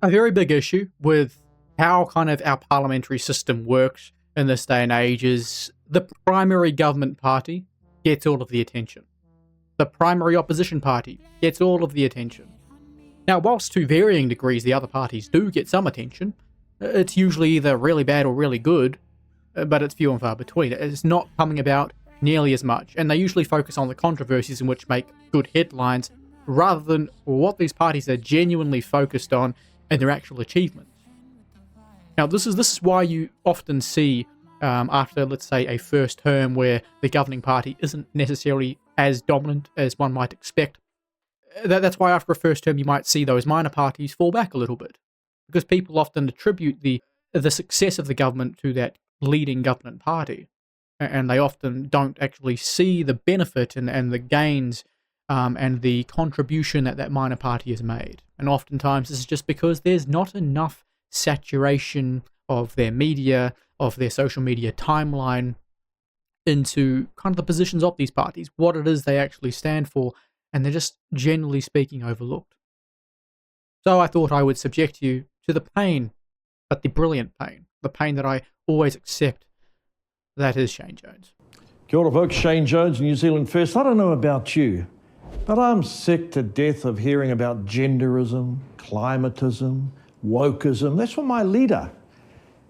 a very big issue with how kind of our parliamentary system works in this day and age is the primary government party gets all of the attention. The primary opposition party gets all of the attention. Now, whilst to varying degrees the other parties do get some attention, it's usually either really bad or really good, but it's few and far between. It's not coming about nearly as much, and they usually focus on the controversies in which make good headlines rather than what these parties are genuinely focused on and their actual achievements. Now, this is why you often see after, let's say, a first term where the governing party isn't necessarily as dominant as one might expect. That's why after a first term you might see those minor parties fall back a little bit, because people often attribute the success of the government to that leading government party, and they often don't actually see the benefit and the gains and the contribution that minor party has made. And oftentimes this is just because there's not enough saturation of their media, of their social media timeline into kind of the positions of these parties, what it is they actually stand for, and they're just generally speaking overlooked. So I thought I would subject you to the pain, but the brilliant pain, the pain that I always accept, that is Shane Jones. Kia ora folks, Shane Jones, New Zealand First. I don't know about you, but I'm sick to death of hearing about genderism, climatism, wokeism. That's what my leader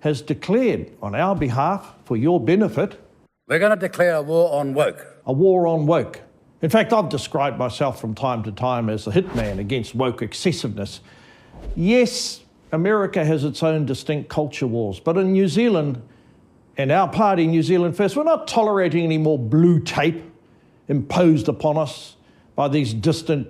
has declared on our behalf for your benefit. We're going to declare a war on woke. A war on woke. In fact, I've described myself from time to time as a hitman against woke excessiveness. Yes, America has its own distinct culture wars, but in New Zealand, and our party, New Zealand First, we're not tolerating any more blue tape imposed upon us by these distant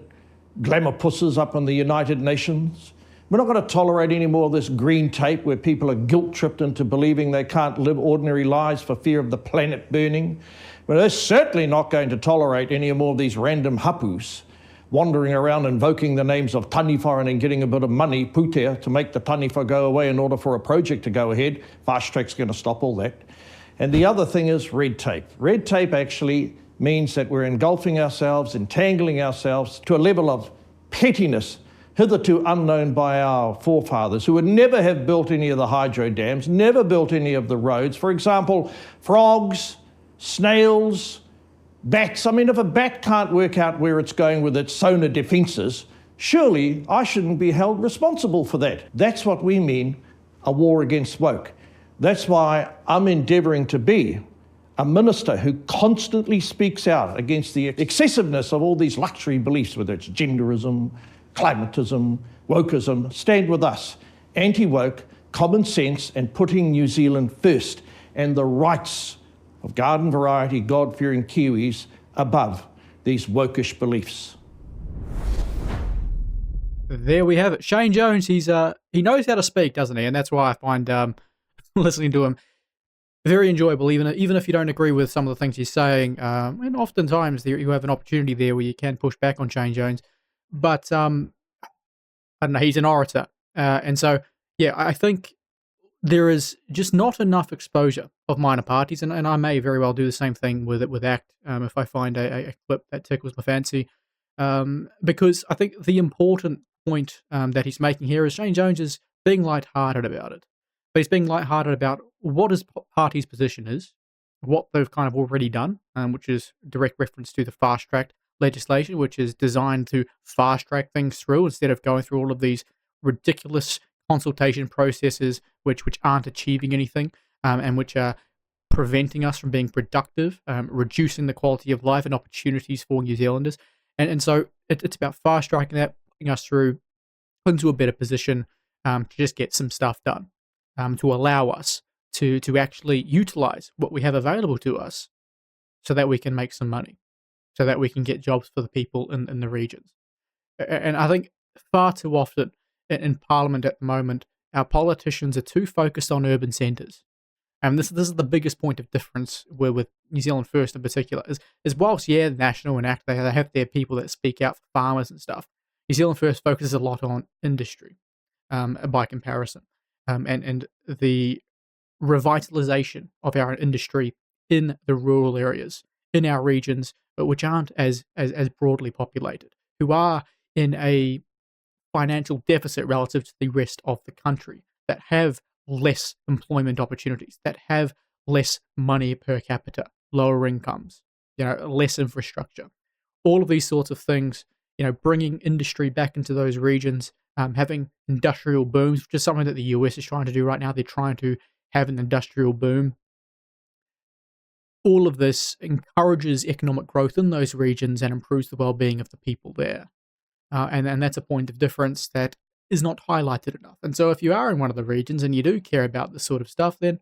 glamour pusses up in the United Nations. We're not going to tolerate any more of this green tape where people are guilt-tripped into believing they can't live ordinary lives for fear of the planet burning. But they're certainly not going to tolerate any more of these random hapus wandering around invoking the names of Taniwha and then getting a bit of money, putea, to make the Taniwha go away in order for a project to go ahead. Fast Track's going to stop all that. And the other thing is red tape. Red tape actually means that we're engulfing ourselves, entangling ourselves to a level of pettiness hitherto unknown by our forefathers, who would never have built any of the hydro dams, never built any of the roads. For example, frogs, snails, bats. I mean, if a bat can't work out where it's going with its sonar defences, surely I shouldn't be held responsible for that. That's what we mean, a war against woke. That's why I'm endeavouring to be a minister who constantly speaks out against the excessiveness of all these luxury beliefs, whether it's genderism, climatism, wokeism. Stand with us. Anti-woke, common sense, and putting New Zealand first, and the rights of garden variety, God-fearing Kiwis above these wokish beliefs. There we have it. Shane Jones, he knows how to speak, doesn't he? And that's why I find listening to him very enjoyable, even if you don't agree with some of the things he's saying. And oftentimes you have an opportunity there where you can push back on Shane Jones. But I don't know, he's an orator. And so, yeah, I think there is just not enough exposure of minor parties, and I may very well do the same thing with ACT if I find a clip that tickles my fancy. Because I think the important point that he's making here is Shane Jones is being lighthearted about it. But he's being lighthearted about what his party's position is, what they've kind of already done, which is direct reference to the fast track legislation, which is designed to fast track things through instead of going through all of these ridiculous consultation processes which aren't achieving anything and which are preventing us from being productive, reducing the quality of life and opportunities for New Zealanders. And so it's about fast tracking that, putting us through into a better position to just get some stuff done, to allow us to actually utilize what we have available to us so that we can make some money, so that we can get jobs for the people in the regions. And I think far too often in Parliament at the moment, our politicians are too focused on urban centres. And this is the biggest point of difference with New Zealand First in particular, is whilst, yeah, National and ACT, they have their people that speak out for farmers and stuff, New Zealand First focuses a lot on industry by comparison. And the revitalisation of our industry in the rural areas, in our regions, which aren't as broadly populated, who are in a financial deficit relative to the rest of the country, that have less employment opportunities, that have less money per capita, lower incomes, less infrastructure. All of these sorts of things, bringing industry back into those regions, having industrial booms, which is something that the US is trying to do right now. They're trying to have an industrial boom. All of this encourages economic growth in those regions and improves the well-being of the people there. And that's a point of difference that is not highlighted enough. And so if you are in one of the regions and you do care about this sort of stuff, then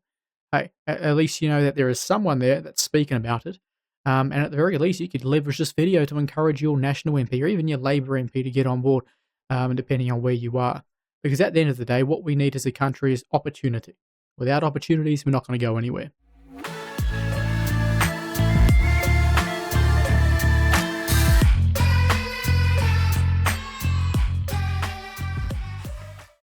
hey, at least you know that there is someone there that's speaking about it. And at the very least, you could leverage this video to encourage your national MP or even your Labour MP to get on board, depending on where you are. Because at the end of the day, what we need as a country is opportunity. Without opportunities, we're not going to go anywhere.